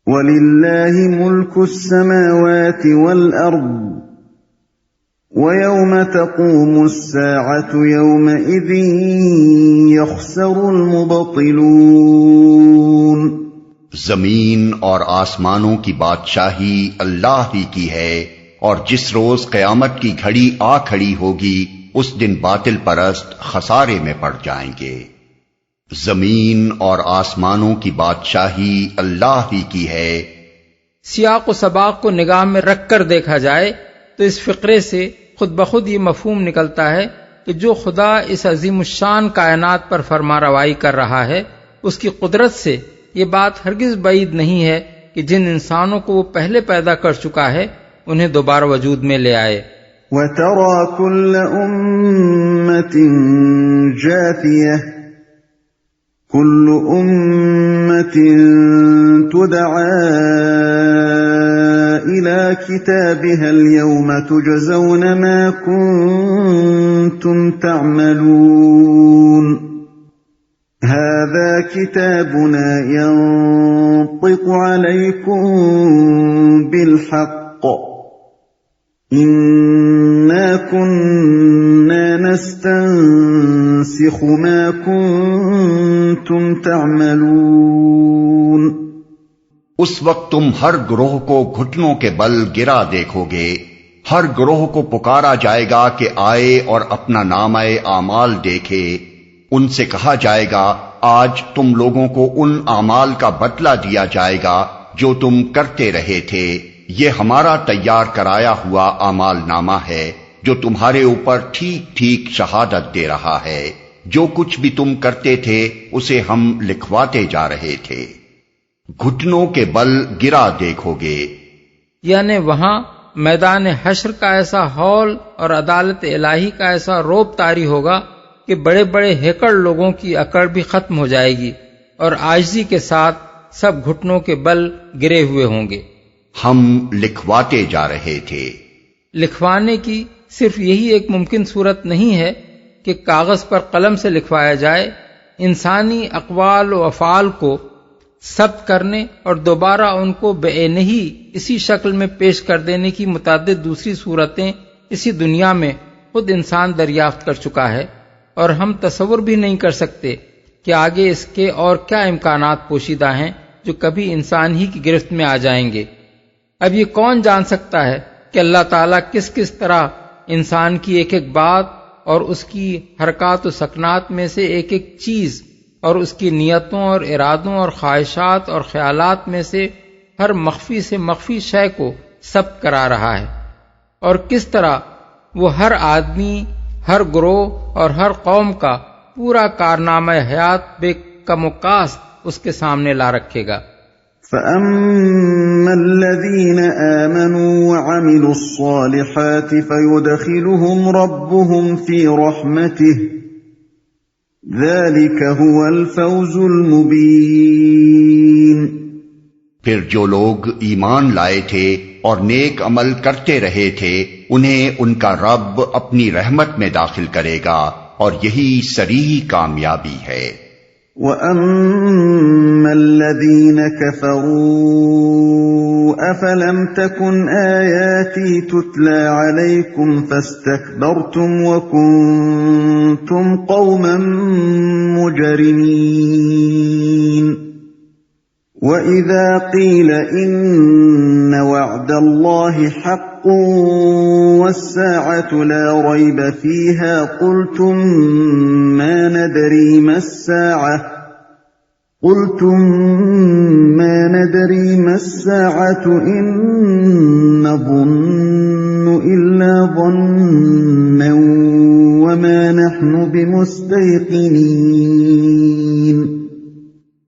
وَلِلَّهِ مُلْكُ السَّمَاوَاتِ وَالْأَرْضِ وَيَوْمَ تَقُومُ السَّاعَةُ يَوْمَئِذٍ يَخْسَرُ الْمُبْطِلُونَ۔ زمین اور آسمانوں کی بادشاہی اللہ ہی کی ہے، اور جس روز قیامت کی گھڑی آ کھڑی ہوگی اس دن باطل پرست خسارے میں پڑ جائیں گے۔ زمین اور آسمانوں کی بادشاہی اللہ ہی کی ہے۔ سیاق و سباق کو نگاہ میں رکھ کر دیکھا جائے تو اس فقرے سے خود بخود یہ مفہوم نکلتا ہے کہ جو خدا اس عظیم الشان کائنات پر فرما روائی کر رہا ہے، اس کی قدرت سے یہ بات ہرگز بعید نہیں ہے کہ جن انسانوں کو وہ پہلے پیدا کر چکا ہے انہیں دوبارہ وجود میں لے آئے۔ وَتَرَى كُلَّ أُمَّةٍ جَاثِيَةً كُلُّ أُمَّةٍ تُدْعَى إِلَى كِتَابِهَا الْيَوْمَ تُجْزَوْنَ مَا كُنتُمْ تَعْمَلُونَ هَذَا كِتَابُنَا يَنطِقُ عَلَيْكُمْ بِالْحَقِّ إِنَّا كُنَّا نَسْتَنسِخُ مَا كُنتُمْ تَعْمَلُونَ۔ اس وقت تم ہر گروہ کو گھٹنوں کے بل گرا دیکھو گے، ہر گروہ کو پکارا جائے گا کہ آئے اور اپنا نامہ اعمال دیکھے۔ ان سے کہا جائے گا آج تم لوگوں کو ان اعمال کا بدلہ دیا جائے گا جو تم کرتے رہے تھے، یہ ہمارا تیار کرایا ہوا اعمال نامہ ہے جو تمہارے اوپر ٹھیک ٹھیک شہادت دے رہا ہے، جو کچھ بھی تم کرتے تھے اسے ہم لکھواتے جا رہے تھے۔ گھٹنوں کے بل گرا دیکھو گے، یعنی وہاں میدان حشر کا ایسا ہول اور عدالت الہی کا ایسا روب طاری ہوگا کہ بڑے بڑے ہیکڑ لوگوں کی اکڑ بھی ختم ہو جائے گی اور عاجزی کے ساتھ سب گھٹنوں کے بل گرے ہوئے ہوں گے۔ ہم لکھواتے جا رہے تھے۔ لکھوانے کی صرف یہی ایک ممکن صورت نہیں ہے کہ کاغذ پر قلم سے لکھوایا جائے، انسانی اقوال و افعال کو ثبت کرنے اور دوبارہ ان کو بعینہ ہی اسی شکل میں پیش کر دینے کی متعدد دوسری صورتیں اسی دنیا میں خود انسان دریافت کر چکا ہے، اور ہم تصور بھی نہیں کر سکتے کہ آگے اس کے اور کیا امکانات پوشیدہ ہیں جو کبھی انسان ہی کی گرفت میں آ جائیں گے۔ اب یہ کون جان سکتا ہے کہ اللہ تعالیٰ کس کس طرح انسان کی ایک ایک بات اور اس کی حرکات و سکنات میں سے ایک ایک چیز اور اس کی نیتوں اور ارادوں اور خواہشات اور خیالات میں سے ہر مخفی سے مخفی شے کو ثبت کرا رہا ہے، اور کس طرح وہ ہر آدمی، ہر گروہ اور ہر قوم کا پورا کارنامہ حیات بے کم و کاست اس کے سامنے لا رکھے گا۔ فَأَمَّا الَّذِينَ آمَنُوا وَعَمِلُوا الصَّالِحَاتِ فَيُدْخِلُهُمْ رَبُّهُمْ فِي رَحْمَتِهِ ذَلِكَ هُوَ الْفَوْزُ الْمُبِينُ۔ پھر جو لوگ ایمان لائے تھے اور نیک عمل کرتے رہے تھے انہیں ان کا رب اپنی رحمت میں داخل کرے گا، اور یہی صریح کامیابی ہے۔ وَأَمَّا الَّذِينَ كَفَرُوا أَفَلَمْ تَكُنْ آيَاتِي تُتْلَى عَلَيْكُمْ فَاسْتَكْبَرْتُمْ وَكُنْتُمْ قَوْمًا مُجْرِمِينَ۔ وَإِذَا قِيلَ إِنَّ وَعْدَ اللَّهِ حَقٌّ وَالسَّاعَةُ لَا رَيْبَ فِيهَا قُلْتُمْ مَا نَدْرِي مَا السَّاعَةُ إِن نَّظُنُّ إِلَّا ظَنًّا وَمَا نَحْنُ بِمُسْتَيْقِنِينَ۔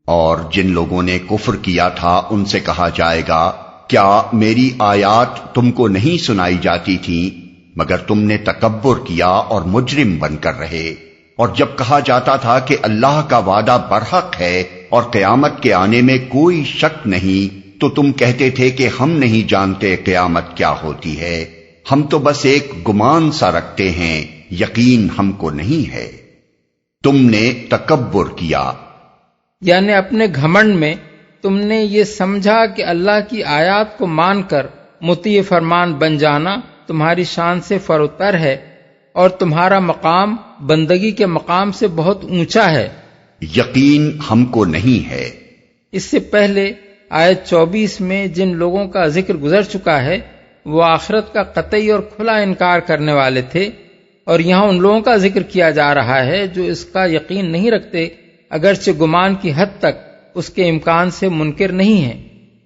اور جن لوگوں نے کفر کیا تھا ان سے کہا جائے گا کیا میری آیات تم کو نہیں سنائی جاتی تھیں، مگر تم نے تکبر کیا اور مجرم بن کر رہے۔ اور جب کہا جاتا تھا کہ اللہ کا وعدہ برحق ہے اور قیامت کے آنے میں کوئی شک نہیں، تو تم کہتے تھے کہ ہم نہیں جانتے قیامت کیا ہوتی ہے، ہم تو بس ایک گمان سا رکھتے ہیں، یقین ہم کو نہیں ہے۔ تم نے تکبر کیا، یعنی اپنے گھمنڈ میں تم نے یہ سمجھا کہ اللہ کی آیات کو مان کر مطیع فرمان بن جانا تمہاری شان سے فروتر ہے اور تمہارا مقام بندگی کے مقام سے بہت اونچا ہے۔ یقین ہم کو نہیں ہے۔ اس سے پہلے آیت 24 میں جن لوگوں کا ذکر گزر چکا ہے وہ آخرت کا قطعی اور کھلا انکار کرنے والے تھے، اور یہاں ان لوگوں کا ذکر کیا جا رہا ہے جو اس کا یقین نہیں رکھتے، اگرچہ گمان کی حد تک اس کے امکان سے منکر نہیں ہیں۔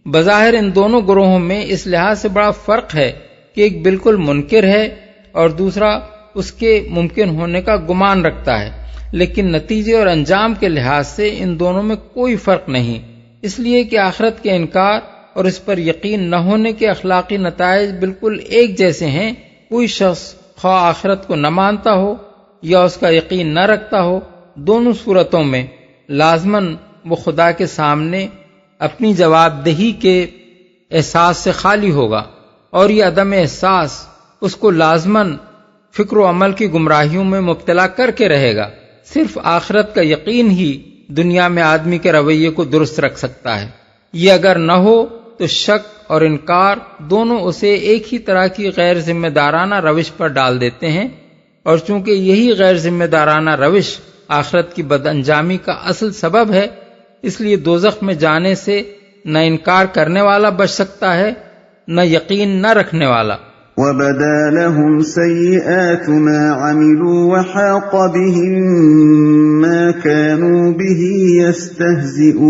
بظاہر ان دونوں گروہوں میں اس لحاظ سے بڑا فرق ہے کہ ایک بالکل منکر ہے اور دوسرا اس کے ممکن ہونے کا گمان رکھتا ہے، لیکن نتیجے اور انجام کے لحاظ سے ان دونوں میں کوئی فرق نہیں، اس لیے کہ آخرت کے انکار اور اس پر یقین نہ ہونے کے اخلاقی نتائج بالکل ایک جیسے ہیں۔ کوئی شخص خواہ آخرت کو نہ مانتا ہو یا اس کا یقین نہ رکھتا ہو، دونوں صورتوں میں لازماً وہ خدا کے سامنے اپنی جواب دہی کے احساس سے خالی ہوگا، اور یہ عدم احساس اس کو لازماً فکر و عمل کی گمراہیوں میں مبتلا کر کے رہے گا۔ صرف آخرت کا یقین ہی دنیا میں آدمی کے رویے کو درست رکھ سکتا ہے۔ یہ اگر نہ ہو تو شک اور انکار دونوں اسے ایک ہی طرح کی غیر ذمہ دارانہ روش پر ڈال دیتے ہیں، اور چونکہ یہی غیر ذمہ دارانہ روش آخرت کی بد انجامی کا اصل سبب ہے، اس لیے دوزخ میں جانے سے نہ انکار کرنے والا بچ سکتا ہے نہ یقین نہ رکھنے والا۔ وَبَدَا لَهُمْ سَيِّئَاتُ مَا عَمِلُوا وَحَاقَ بِهِم مَّا كَانُوا بِهِ يَسْتَهْزِئُونَ۔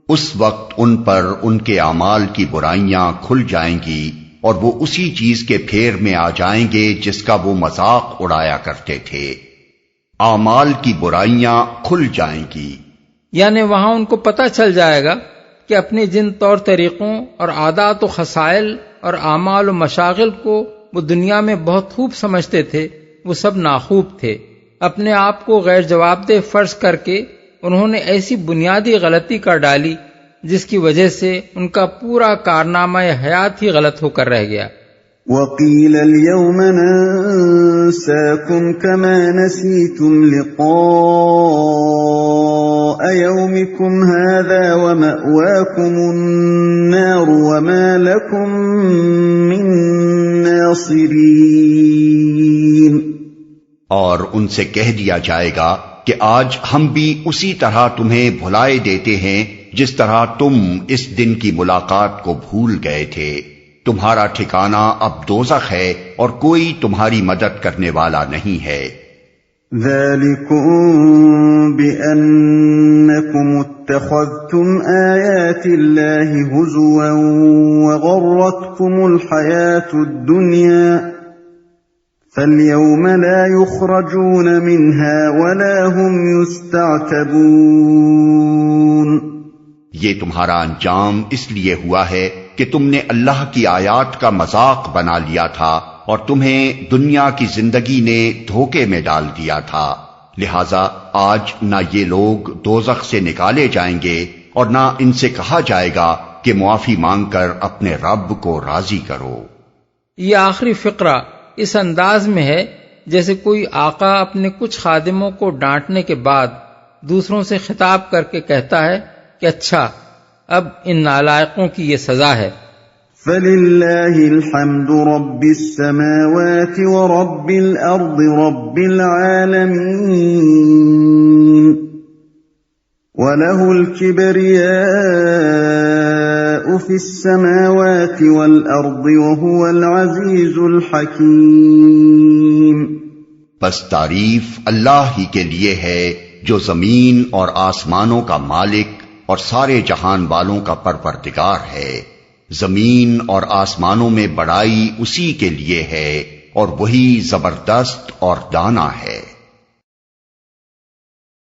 اس وقت ان پر ان کے اعمال کی برائیاں کھل جائیں گی اور وہ اسی چیز کے پھیر میں آ جائیں گے جس کا وہ مذاق اڑایا کرتے تھے۔ اعمال کی برائیاں کھل جائیں گی، یعنی وہاں ان کو پتہ چل جائے گا کہ اپنے جن طور طریقوں اور عادات و خصائل اور اعمال و مشاغل کو وہ دنیا میں بہت خوب سمجھتے تھے وہ سب ناخوب تھے۔ اپنے آپ کو غیر جواب دہ فرض کر کے انہوں نے ایسی بنیادی غلطی کر ڈالی جس کی وجہ سے ان کا پورا کارنامہ حیات ہی غلط ہو کر رہ گیا۔ وَقِيلَ الْيَوْمَ نَنسَاكُمْ كَمَا نَسِيتُمْ لِقَاءَ يَوْمِكُمْ هَذَا وَمَأْوَاكُمُ النَّارُ وَمَا لَكُمْ مِن نَاصِرِينَ۔ اور ان سے کہہ دیا جائے گا کہ آج ہم بھی اسی طرح تمہیں بھلائے دیتے ہیں جس طرح تم اس دن کی ملاقات کو بھول گئے تھے۔ تمہارا ٹھکانہ اب دوزخ ہے اور کوئی تمہاری مدد کرنے والا نہیں ہے۔ ذَلِكُمْ بِأَنَّكُمُ اتَّخَذْتُمْ آيَاتِ اللَّهِ هُزُوًا وَغَرَّتْكُمُ الْحَيَاةُ الدُّنْيَا فَالْيَوْمَ لَا يُخْرَجُونَ مِنْهَا وَلَا هُمْ يُسْتَعْتَبُونَ۔ یہ تمہارا انجام اس لیے ہوا ہے کہ تم نے اللہ کی آیات کا مذاق بنا لیا تھا اور تمہیں دنیا کی زندگی نے دھوکے میں ڈال دیا تھا، لہذا آج نہ یہ لوگ دوزخ سے نکالے جائیں گے اور نہ ان سے کہا جائے گا کہ معافی مانگ کر اپنے رب کو راضی کرو۔ یہ آخری فقرہ اس انداز میں ہے جیسے کوئی آقا اپنے کچھ خادموں کو ڈانٹنے کے بعد دوسروں سے خطاب کر کے کہتا ہے کہ اچھا اب ان نالائقوں کی یہ سزا ہے۔ فَلِلَّهِ الْحَمْدُ رَبِّ السَّمَاوَاتِ وَرَبِّ الْأَرْضِ رَبِّ الْعَالَمِينَ وَلَهُ الْكِبْرِيَاءُ فِي السَّمَاوَاتِ وَالْأَرْضِ وَهُوَ الْعَزِيزُ الْحَكِيمُ۔ بس تعریف اللہ ہی کے لیے ہے جو زمین اور آسمانوں کا مالک اور سارے جہان والوں کا پروردگار ہے۔ زمین اور آسمانوں میں بڑائی اسی کے لیے ہے اور وہی زبردست اور دانا ہے۔